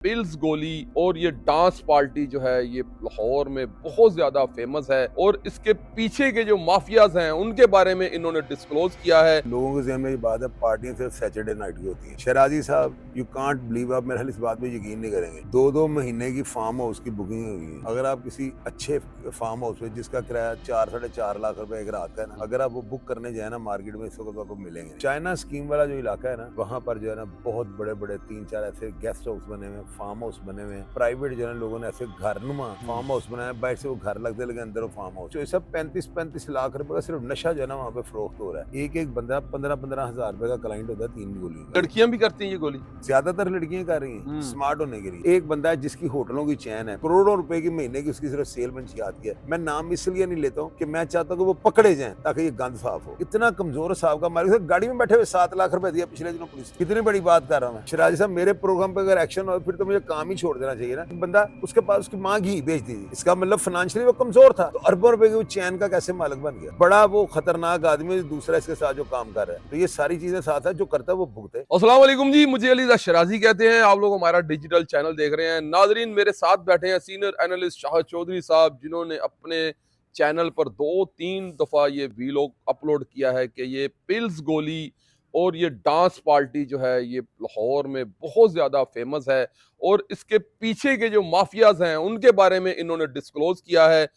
Pills गोली और ये डांस पार्टी जो है ये लाहौर में बहुत ज्यादा फेमस है और इसके पीछे के जो माफियाज हैं उनके बारे में इन्होंने डिस्क्लोज किया है। लोगों के ज़हन में ये बात है पार्टियां सिर्फ सैटरडे नाइट की होती हैं। शराजी साहब यू कांट बिलीव, आप मेरे ख्याल इस बात पे यकीन नहीं करेंगे, 2-2 महीने की फार्म हाउस की बुकिंग हुई है। अगर आप किसी अच्छे फार्म हाउस में जिसका किराया 4-4.5 लाख रुपए एक रात का है ना, अगर आप वो बुक करने जाए ना मार्केट में, इस वक्त आपको मिलेंगे। चाइना स्कीम वाला जो इलाका है ना, वहाँ पर जो है ना बहुत बड़े बड़े 3-4 ऐसे गेस्ट हाउस बने हुए, फार्म हाउस बने हुए, प्राइवेट जो है लोगों ने ऐसे घरनुमा फार्म हाउस बनाया, बाहर से वो घर लगते लेकिन अंदर वो फार्म हाउस। तो सब 35-35 लाख रुपए का सिर्फ नशा जो है ना वहाँ पे फरोख्त हो रहा है। एक बंदा 15-15 हजार रुपए का क्लाइंट होता है 3 गोलियों का। लड़कियां भी करती हैं ये गोली, ज्यादातर लड़कियां कर रही हैं स्मार्ट होने के लिए। एक बंदा है जिसकी होटलों की चैन है, करोड़ों रुपए की महीने की उसकी सिर्फ सेल बन आती है। मैं नाम इसलिए नहीं लेता हूँ कि मैं चाहता हूँ कि वो पकड़े जाएं ताकि ये गंद साफ हो। इतना कमजोर साहब का मालिक, गाड़ी में बैठे हुए 7 लाख रुपए दिया पिछले दिनों पुलिस। कितनी बड़ी बात कर रहा हूँ मैं। शराजी साहब मेरे प्रोग्राम पे अगर एक्शन हो फिर तो मुझे काम ही छोड़ देना चाहिए ना। बंदा उसके पास उसकी माँ घी बेच दी, इसका मतलब फाइनेंशियली वो कमजोर था, तो अरबों रुपए की वो चैन का कैसे मालिक बन गया। बड़ा वो खतरनाक आदमी, दूसरा इसके साथ जो काम कर रहा है। तो ये सारी चीजें साथ है, जो करता है वो भुगते। अस्सलाम वालेकुम जी, मुझे अली शराजी कहते हैं। आप लोग हमारा डिजिटल चैनल देख रहे हैं। नाजरीन, मेरे साथ बैठे हैं सीनियर एनालिस्ट शाहिद चौधरी साहब, जिन्होंने अपने चैनल पर 2-3 दफा ये वीलॉग अपलोड किया है कि ये पिल्स गोली और ये डांस पार्टी जो है ये लाहौर में बहुत ज्यादा फेमस है और इसके पीछे के जो माफियाज हैं उनके बारे में इन्होंने डिस्क्लोज किया है।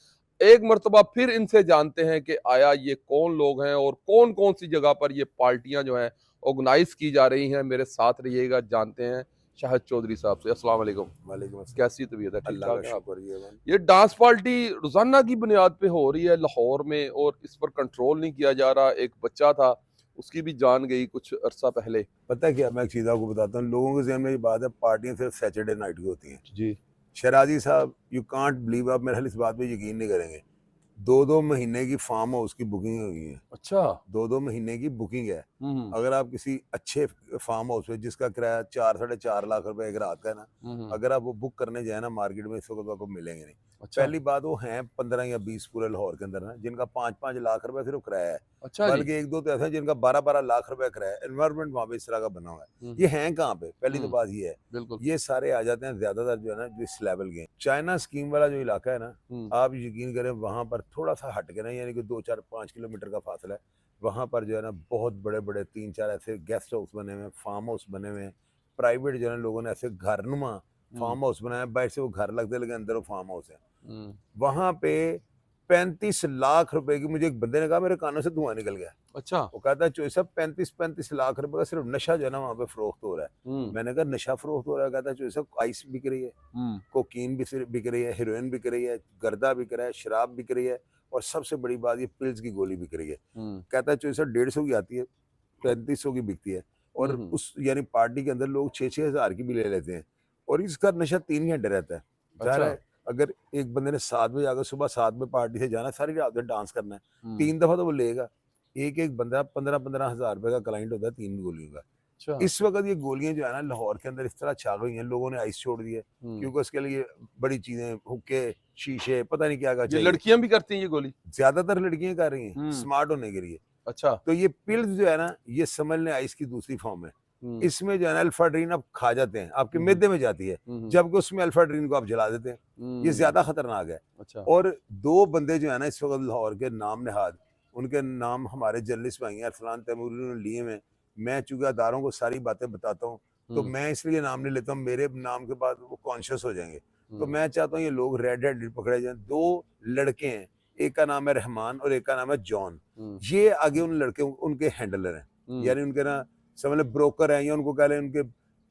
एक मर्तबा फिर इनसे जानते हैं कि आया ये कौन लोग हैं और कौन कौन सी जगह पर ये पार्टियां जो हैं ऑर्गेनाइज की जा रही हैं। मेरे साथ रहिएगा, जानते हैं शाहिद चौधरी साहब से। अस्सलाम वालेकुम। वालेकुम अस्सलाम। कैसी तबीयत है? ठीक अल्लाह ठाक का है आप? शुक्र। ये डांस पार्टी रोजाना की बुनियाद पे हो रही है लाहौर में और इस पर कंट्रोल नहीं किया जा रहा। एक बच्चा था, उसकी भी जान गई कुछ अरसा पहले। पता है क्या, मैं एक चीज आपको बताता हूँ, लोगों के ज़हन में ये बात है पार्टियां सिर्फ सैटरडे नाइट की होती हैं। जी। शराजी साहब यू कांट बिलीव, आप मेरे ख्याल इस बात पे यकीन नहीं करेंगे, 2-2 महीने की फार्म हाउस की बुकिंग हुई है। अच्छा। 2-2 महीने की बुकिंग है। हम्म। अगर आप किसी अच्छे फार्म हाउस में जिसका किराया 4-4.5 लाख रुपए एक रात का है ना, हम्म। अगर आप वो बुक करने जाए ना मार्केट में, इस वक्त आपको मिलेंगे नहीं। अच्छा। पहली बात, वो हैं 15 या 20 पूरे लाहौर के अंदर ना जिनका 5-5 लाख रुपए सिर्फ किराया है। अच्छा जी। बल्कि 1-2 तो ऐसे हैं जिनका 12-12 लाख रुपए किराया है। एनवायरमेंट वहाँ पे इस तरह का बना हुआ है। हम्म। ये हैं कहाँ पे? पहली तो बात ये है। बिल्कुल। ये सारे आ जाते हैं ज्यादातर जो है ना जो इस लेवल के हैं। चाइना स्कीम वाला जो इलाका है ना, आप यकीन करें वहां पर थोड़ा सा हट के ना, यानी कि 2-4-5 किलोमीटर का फासला है, वहां पर जो है ना बहुत बड़े बड़े 3-4 ऐसे गेस्ट हाउस बने हुए, फार्म हाउस बने हुए, प्राइवेट जो है लोगों ने ऐसे घरनुमा फार्म हाउस बनाया, बाहर से वो घर लगते लेकिन अंदर वो फार्म हाउस है। वहां पे 35 लाख रुपए की, मुझे एक बंदे ने कहा, मेरे कानों से धुआं निकल गया। अच्छा। वो कहता है चोई साहब 35-35 लाख रुपए का सिर्फ नशा जो है ना वहाँ पे फरोख्त हो रहा है। मैंने कहा नशा फरोख्त हो रहा है? कहता है चोई साहब आइस बिक रही है, कोकीन भी बिक रही है, हीरोइन बिक रही है, गर्दा बिक रहा है, शराब बिक रही है, और सबसे बड़ी बात ये पिल्स की गोली बिक रही है। कहता है चोई साहब 150 की आती है, 3500 की बिकती है, और उस यानी पार्टी के अंदर लोग 6-6 हजार की भी ले लेते हैं, और इसका नशा 3 घंटे रहता है। जाहिर है अगर एक बंदे ने 7 बजे आकर सुबह 7 बजे पार्टी से जाना, सारी रात में डांस करना है, 3 दफा तो वो लेगा। एक बंदा 15-15 हजार रुपए का क्लाइंट होता है 3 गोलियों का। अच्छा। इस वक्त ये गोलियां जो है ना लाहौर के अंदर इस तरह छा गई हैं, लोगों ने आइस छोड़ दी है, क्योंकि उसके लिए बड़ी चीजें, हुक्के, शीशे, पता नहीं क्या ये चाहिए। लड़कियां भी करती हैं ये गोली? ज्यादातर लड़कियां कर रही हैं स्मार्ट होने के लिए। अच्छा। तो ये पिल्स जो है ना, ये समझ लें आइस की दूसरी फॉर्म है। इसमें जो है ना अल्फाड्रीन आप खा जाते हैं, आपके मैदे में जाती है, जबकि उसमें अल्फाड्रीन को आप जला देते हैं। ये ज्यादा खतरनाक है। अच्छा। और 2 बंदे जो है ना इस वक्त लाहौर के नाम नहाद, उनके नाम हमारे जर्नलिस्ट भाई हैं, अरसलान तैमूरी ने लिए हुए। मैं चूंकि अदारों को सारी बातें बताता हूँ, तो मैं इसलिए नाम नहीं लेता हूँ, मेरे नाम के बाद वो कॉन्शियस हो जाएंगे। तो मैं चाहता हूँ ये लोग रेड हैंडेड पकड़े जाएं। 2 लड़के हैं, एक का नाम है रहमान और एक का नाम है जॉन। ये आगे उन लड़के उनके हैंडलर हैं, यानी उनके ना समझ लें ब्रोकर हैं, या उनको कह लें उनके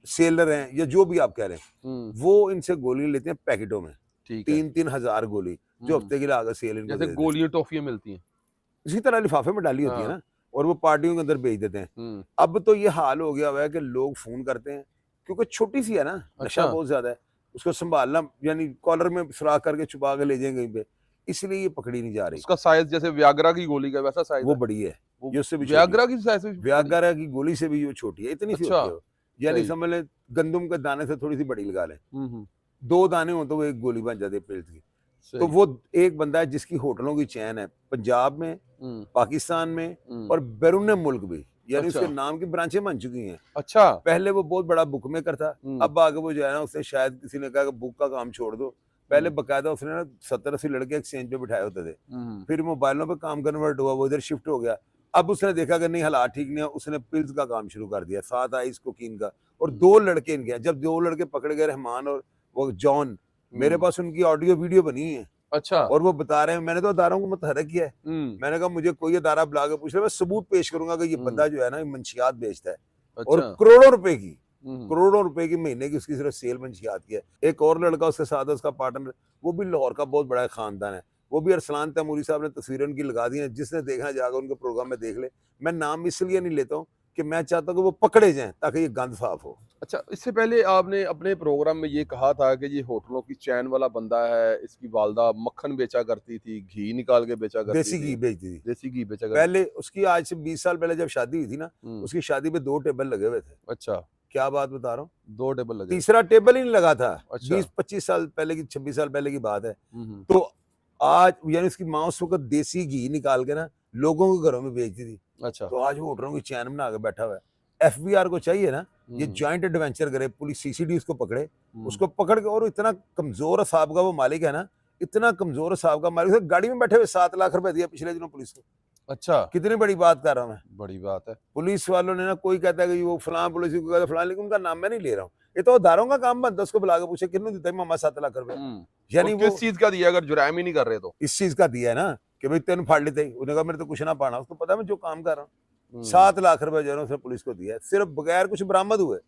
सेलर हैं, या जो भी आप कह रहे हैं। वो इनसे गोली लेते हैं पैकेटों में, 3-3 हजार गोली, जो हफ्ते के लिए आगे सेल इनको जैसे गोलियां टॉफियां मिलती हैं, इसी तरह लिफाफे में डाली होती है ना, और वो पार्टियों के अंदर बेच देते हैं। अब तो ये हाल हो गया हुआ है कि लोग फोन करते हैं, क्योंकि छोटी सी है ना, नशा बहुत ज्यादा है, उसको संभालना, यानी कॉलर में सुराख करके छुपा के ले जाएंगे कहीं पे, इसलिए ये पकड़ी नहीं जा रही। उसका साइज जैसे व्याग्रा की गोली का वैसा साइज वो बड़ी है, ये उससे भी व्याग्रा की साइज व्याग्रा की गोली से भी वो छोटी है, इतनी सी होती है, यानी समझ लें गंदम के दाने से थोड़ी सी बड़ी लगा लें। 2 दाने हो तो वो एक गोली बन जाती है पिल्स की। तो वो एक बंदा है जिसकी होटलों की चैन है पंजाब में, पाकिस्तान में और बैरून मुल्क भी। यानी अच्छा। उसके नाम की ब्रांचें बन चुकी हैं। अच्छा। पहले वो बहुत बड़ा बुक मेकर था, अब आगे वो जो है ना, उसने शायद किसी ने कहा कि बुक का काम छोड़ दो, पहले बकायदा उसने ना 70-80 लड़के एक्सचेंज पे बिठाए होते थे, फिर मोबाइलों पे काम कन्वर्ट हुआ, वो इधर शिफ्ट हो गया। अब उसने देखा कि नहीं हालात ठीक नहीं है, उसने पिल्स का काम शुरू कर दिया, 7 आइस कोकीन का, और 2 लड़के इनके हैं। जब 2 लड़के पकड़े गए, रहमान और वो जॉन, मेरे पास उनकी ऑडियो वीडियो बनी है। अच्छा। और वो बता रहे हैं, मैंने तो अदारों को मुतहर्रिक किया है। मैंने कहा मुझे कोई अदारा बुला के पूछ रहा है, मैं सबूत पेश करूंगा कि ये बंदा जो है ना मंशियात बेचता है, और अच्छा। करोड़ों रुपए की महीने की उसकी सिर्फ सेल मंशियात की है। एक और लड़का उसके साथ है, उसका पार्टनर, वो भी लाहौर का बहुत बड़ा खानदान है, वो भी अरसलान तैमूरी साहब ने तस्वीरें उनकी लगा दी हैं, जिसने देखना जाकर उनके प्रोग्राम में देख ले। मैं नाम इसलिए नहीं लेता हूँ कि मैं चाहता हूँ कि वो पकड़े जाएं ताकि ये गंद साफ हो। अच्छा, इससे पहले आपने अपने प्रोग्राम में ये कहा था कि ये होटलों की चैन वाला बंदा है, इसकी वालदा मक्खन बेचा करती थी, घी निकाल के बेचा करती देसी थी। घी बेचती थी। देसी घी बेचा करती पहले उसकी, आज से 20 साल पहले जब शादी हुई थी ना, उसकी शादी पे 2 टेबल लगे हुए थे। अच्छा। क्या बात बता रहा हूँ, 2 टेबल लगे। तीसरा टेबल ही नहीं लगा था। अच्छा। 20-25 साल पहले की, 26 साल पहले की बात है। तो आज यानी उसकी माँ उस वक्त देसी घी निकाल के ना लोगों के घरों में बेचती थी। अच्छा। तो आज होटलों की चैन बना के बैठा हुआ है। एफबीआर को चाहिए ना, ये जॉइंट एडवेंचर करे, पुलिस सीसीडी उसको पकड़े, उसको पकड़ के, और इतना कमजोर असाब का वो मालिक है ना, इतना कमजोर असाब का मालिक, गाड़ी में बैठे हुए 7 लाख रुपए दिया पिछले दिनों पुलिस को। अच्छा। कितनी बड़ी बात कर रहा हूं मैं, बड़ी बात है। पुलिस वालों ने ना, कोई कहता है कि वो फलां पुलिस को कहता है फलां, लेकिन उनका नाम मैं नहीं ले रहा हूँ। ये तो अदारों का काम बनता है, उसको बुला के पूछे किन्नू देता है मामा 7 लाख रुपए, यानी किस चीज का दिया अगर जुर्म ही नहीं कर रहे तो? इस चीज का दिया है ना कि भाई तेन फाड़ लेते ही, उन्होंने कहा मेरे तो कुछ ना पाना, उसको पता है मैं जो काम कर रहा हूँ। 7 लाख रुपए जो है उसने पुलिस को दिया है, सिर्फ बगैर कुछ बरामद हुए।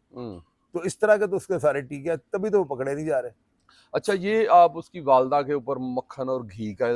तो इस तरह के तो उसके सारे टीके हैं, तभी तो वो पकड़े नहीं जा रहे। अच्छा, ये आप उसकी वालदा के ऊपर मक्खन और घी का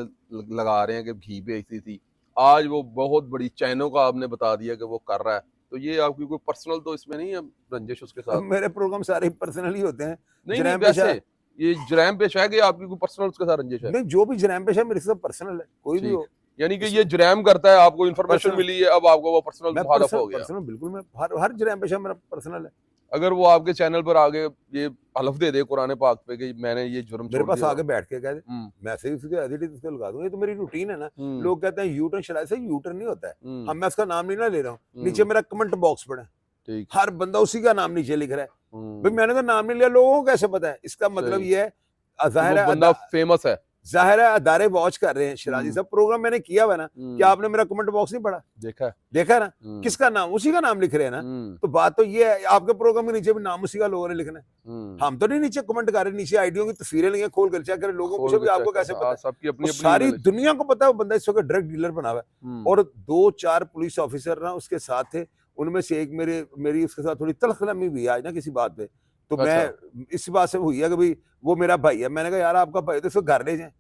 लगा रहे हैं कि घी बेचती थी, आज वो बहुत बड़ी चैनों का आपने बता दिया कि वो कर रहा है, तो ये आपकी कोई पर्सनल तो इसमें नहीं है रंजिश उसके साथ? मेरे प्रोग्राम सारे पर्सनल ही होते हैं। नहीं नहीं, वैसे ये जुर्म पेश है कि आपकी कोई पर्सनल उसके साथ रंजिश है? नहीं, जो भी जुर्म पेश है मेरे साथ पर्सनल है, कोई भी हो। यानी कि ये जुर्म करता है, आपको इन्फॉर्मेशन मिली है, अब आपको वो पर्सनल मुखालफ हो गया। पर्सनल बिल्कुल, मैं हर जुर्म पेशा मेरा पर्सनल है। अगर वो आपके चैनल पर आगे ये हलफ दे दे कुरान पाक पे कि मैंने ये जुर्म मेरे पास आगे बैठ के कह दे, मैसेज उसके एडिट उसको लगा दूंगा, ये तो मेरी रूटीन है ना। लोग कहते हैं यूटर्न, शायद से यूटर्न नहीं होता है। हम, मैं उसका नाम नहीं ना ले रहा हूँ, नीचे मेरा कमेंट बॉक्स पड़ा है, हर बंदा उसी का नाम नीचे लिख रहा है। भाई मैंने तो नाम नहीं लिया, लोगों को कैसे पता है? इसका मतलब ये है, जाहिर है बंदा फेमस है, जाहिर है अदारे वॉच कर रहे हैं। शिराजी साहब प्रोग्राम मैंने किया हुआ ना, क्या आपने मेरा कमेंट बॉक्स नहीं पढ़ा? देखा है ना, किसका नाम, उसी का नाम लिख रहे हैं ना। तो बात तो ये है, आपके प्रोग्राम के नीचे भी नाम उसी का लोगों ने लिखना है। हम तो नहीं नीचे कमेंट कर रहे, नीचे आईडियों की तस्वीरें लेंगे, खोल कर चेक करें, लोगों को भी आपको कैसे पता? सबकी अपनी सारी दुनिया को पता है वो बंदा इस वक्त ड्रग डीलर बना हुआ है। और 2-4 पुलिस ऑफिसर ना उसके साथ थे, उनमें से एक मेरी उसके साथ थोड़ी तलखलमी हुई आज ना किसी बात पे। तो मैं इस बात से हुई है कि भाई वो मेरा भाई है, मैंने कहा यार आपका भाई तो इसको घर ले जाएं,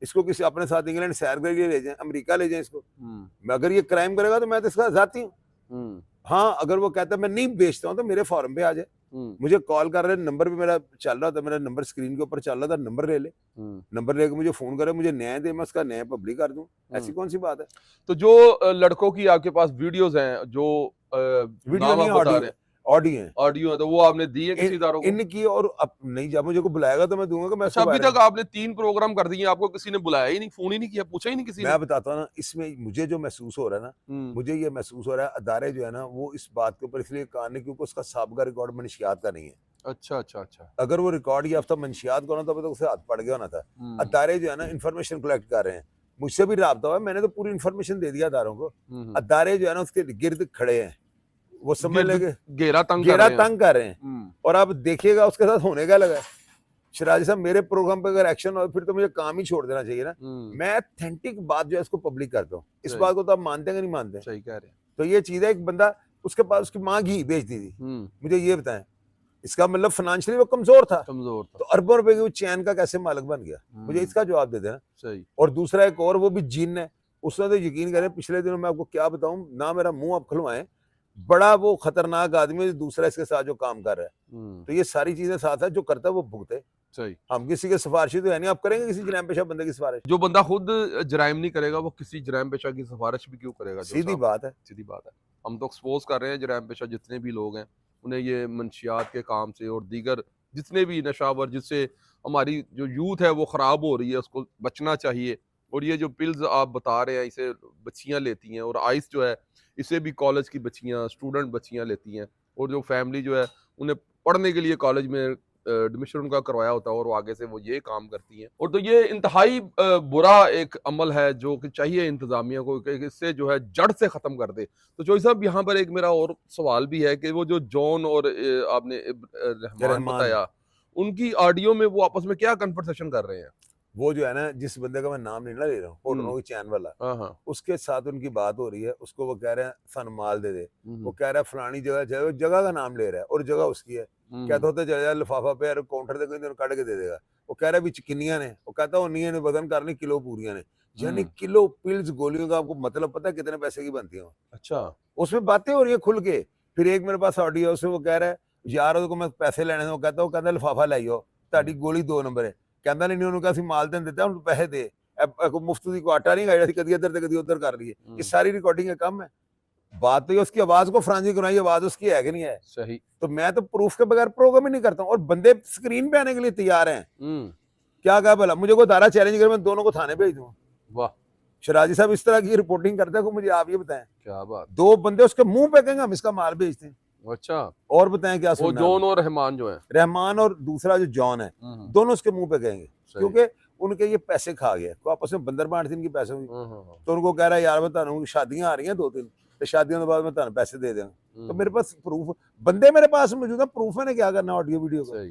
इसको किसी अपने साथ इंग्लैंड सैर के लिए ले जाएं, अमेरिका ले जाएं इसको। अगर ये क्राइम करेगा तो मैं तो इसका जाती हूँ। हाँ, अगर वो कहता है मैं नहीं बेचता हूँ तो मेरे फॉर्म पे आ जाए, मुझे कॉल कर रहे, नंबर भी मेरा चल रहा था, मेरा नंबर स्क्रीन के ऊपर चल रहा था, नंबर ले ले, नंबर लेके मुझे फोन करे, मुझे न्याय दे, मैं उसका न्याय पब्लिक कर दूं। ऐसी कौन सी बात है? तो जो लड़कों की आपके पास वीडियोस हैं, जो वीडियो नहीं ऑडियो है, तो वो आपने दी है किसी इदारों को? इनकी, और अब नहीं, जब मुझे को बुलाएगा तो मैं दूंगा कि मैं। अच्छा, अभी तक आपने 3 प्रोग्राम कर दिए, आपको किसी ने बुलाया ही नहीं, फोन ही नहीं किया, पूछा ही नहीं किसी ने? मैं बताता हूँ ना, इसमें मुझे जो महसूस हो रहा है ना, मुझे ये महसूस हो रहा है अदारे जो है ना वो इस बात के ऊपर इसलिए कान है क्योंकि उसका साबका रिकॉर्ड मंशियात का नहीं है। अच्छा। अगर वो रिकॉर्ड याफ्ता मंशियात का होना तो उसे हाथ पड़ गया होना था। अदारे जो है ना इन्फॉर्मेशन कलेक्ट कर रहे हैं, मुझसे भी राब्ता हुआ, मैंने तो पूरी इन्फॉर्मेशन दे दिया अदारों को। अदारे जो है ना उसके गिर्द खड़े हैं, वो समझ लेंगे घेरा तंग कर रहे हैं। और अब देखिएगा उसके साथ होने का लगा है। शिराजी साहब मेरे प्रोग्राम पे अगर एक्शन हो फिर तो मुझे काम ही छोड़ देना चाहिए ना। मैं ऑथेंटिक बात जो है इसको पब्लिक करता हूँ, इस बात को तो आप मानते हैं कि नहीं मानते? सही कह रहे हैं। तो ये चीज है, एक बंदा उसके पास उसकी माँ घी बेचती थी, मुझे ये बताएं, इसका मतलब फाइनेंशियली वो कमजोर था, तो अरबों रुपए की वो चैन का कैसे मालिक बन गया? मुझे इसका जवाब दे देना। सही। और दूसरा एक और, वो भी जिन है, उसने तो यकीन करें पिछले दिनों मैं आपको क्या बताऊं, ना मेरा मुंह आप खुलवाएं, बड़ा वो खतरनाक आदमी है दूसरा इसके साथ जो काम कर रहा है। तो ये सारी चीजें साथ है, जो करता है वो भुगते। सही। हम किसी के सिफारिशी तो है नहीं, आप करेंगे किसी जराइम पेशा बंदे की सिफारिश? जो बंदा खुद जराइम नहीं करेगा वो किसी जराइम पेशा की सिफारिश भी क्यों करेगा? सीधी बात है, सीधी बात है। हम तो एक्सपोज कर रहे हैं जराइम पेशा जितने भी लोग हैं, उन्हें ये मंशियात के काम से और दीगर जितने भी नशावर जिससे हमारी जो यूथ है वो खराब हो रही है, उसको बचना चाहिए। और ये जो पिल्स आप बता रहे हैं, इसे बच्चियां लेती हैं, और आइस जो है इसे भी कॉलेज की बच्चियां, स्टूडेंट बच्चियां लेती हैं, और जो फैमिली जो है उन्हें पढ़ने के लिए कॉलेज में एडमिशन उनका करवाया होता है, और वो आगे से वो ये काम करती हैं। और तो ये इंतहाई बुरा एक अमल है जो कि चाहिए इंतजामिया को कि इससे जो है जड़ से ख़त्म कर दे। तो चौधरी साहब, यहाँ पर एक मेरा और सवाल भी है कि वो जो जॉन और आपने रहमान रहमान बताया, उनकी ऑडियो में वो आपस में क्या कन्वर्सेशन कर रहे हैं? वो जो है ना, जिस बंदे का मैं नाम नहीं ना ले रहा हूँ, होटलों की चैन वाला, हाँ हाँ। उसके साथ उनकी बात हो रही है। उसको वो कह रहे हैं सन माल दे दे, वो हम्म, कह रहा है फलानी जगह जगह जगह का नाम ले रहा है और जगह उसकी है। कहता होता चले जा लिफाफा पे यार काउंटर ते कोई कट के दे देगा। वो कह रहा है बिच किन्नियां ने, वो कहता है उन्नियां ने वजन करनी किलो पूरियां ने। यानी किलो पिल्स गोलियों का आपको मतलब पता है कितने पैसे की बनती है? अच्छा। उसमें बातें हो रही है खुल के। फिर एक मेरे पास ऑडियो है, उससे वो कह रहा है यार उसको मैं पैसे लेने से, वो कहता लिफाफा लाइयो ਤੁਹਾਡੀ ਗੋਲੀ 2 ਨੰਬਰ ਹੈ। ਕਹਿੰਦਾ ਨਹੀਂ ਉਹਨੂੰ ਕਿਹਾ ਅਸੀਂ ਮਾਲ ਤੈਨੂੰ ਦਿੱਤਾ, ਹੁਣ ਪੈਸੇ ਦੇ। ਕੋਈ ਮੁਫਤ ਦੀ ਕੋਈ ਆਟਾ ਨਹੀਂ ਖਾਇਆ, ਅਸੀਂ ਕਦੀ ਇੱਧਰ ਤੇ ਕਦੀ ਉੱਧਰ ਕਰ ਲਈਏ। ये सारी रिकॉर्डिंग का काम है। बात तो ये उसकी आवाज को फ्रांजी कराई, आवाज उसकी है कि नहीं है? सही। तो मैं तो प्रूफ के बगैर प्रोग्राम ही नहीं करता हूँ, और बंदे स्क्रीन पे आने के लिए तैयार हैं। क्या कहा भला, मुझे कोई दारा चैलेंज करे मैं दोनों को थाने भेज दूँ? वाह, शराजी साहब इस तरह की रिपोर्टिंग करते हैं, मुझे आप ये बताएं। क्या बात। 2 बंदे उसके मुंह पे कहेंगे हम इसका माल भेजते हैं। अच्छा। और बताएं क्या वो सुनना? जॉन और रहमान जो है, रहमान और दूसरा जो जॉन है, दोनों उसके मुंह पे कहेंगे, क्योंकि उनके ये पैसे खा गए। तो आपस में बंदर बांट इनकी पैसे हुई। तो उनको कह रहा है यार मैं तानू शादियां आ रही हैं 2-3, तो शादियों के बाद मैं तानू पैसे दे देंगे। तो मेरे पास प्रूफ, बंदे मेरे पास मौजूद है, प्रूफ मैंने क्या करना ऑडियो वीडियो का।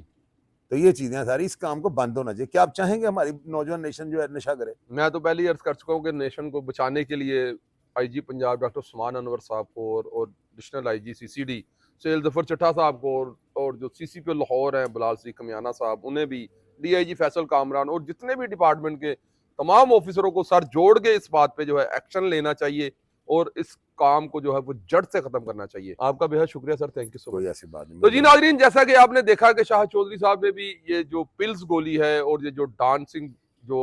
तो ये चीजें सारी, इस काम को बंद होना चाहिए। क्या आप चाहेंगे हमारी नौजवान नेशन जो है नशा करे? मैं तो पहले ही अर्ज कर चुका हूँ कि नेशन को बचाने के लिए आईजी पंजाब डॉक्टर उस्मान अनवर साहब को और additional IG CCD Syed Zafar चट्टा साहब को और जो सीसीपी लाहौर हैं बिलाल सी कमियाना साहब, उन्हें भी, डीआईजी फैसल कामरान और जितने भी डिपार्टमेंट के तमाम ऑफिसरों को सर जोड़ के इस बात पे जो है एक्शन लेना चाहिए और इस काम को जो है वो जड़ से खत्म करना चाहिए। आपका बेहद शुक्रिया sir, thank you so much. ऐसी बात नहीं। तो जी नाजरीन, जैसा कि आपने देखा कि शाह चौधरी साहब ने भी ये जो पिल्स गोली है और ये जो डांसिंग जो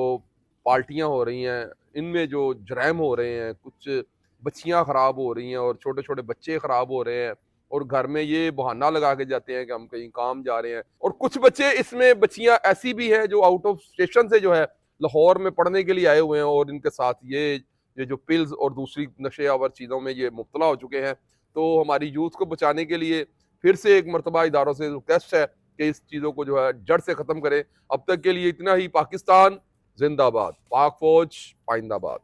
पार्टियां हो रही हैं, इनमें जो जराइम हो रहे हैं, कुछ बच्चियां खराब हो रही हैं और छोटे छोटे बच्चे खराब हो रहे हैं, और घर में ये बहाना लगा के जाते हैं कि हम कहीं काम जा रहे हैं, और कुछ बच्चे इसमें बच्चियां ऐसी भी हैं जो आउट ऑफ स्टेशन से जो है लाहौर में पढ़ने के लिए आए हुए हैं, और इनके साथ ये जो पिल्स और दूसरी नशे आवर चीज़ों में ये मुब्तला हो चुके हैं। तो हमारी यूथ को बचाने के लिए फिर से एक मरतबा इदारों से रिक्वेस्ट है कि इस चीज़ों को जो है जड़ से ख़त्म करें। अब तक के लिए इतना ही। पाकिस्तान जिंदाबाद, पाक फौज पाइंदाबाद।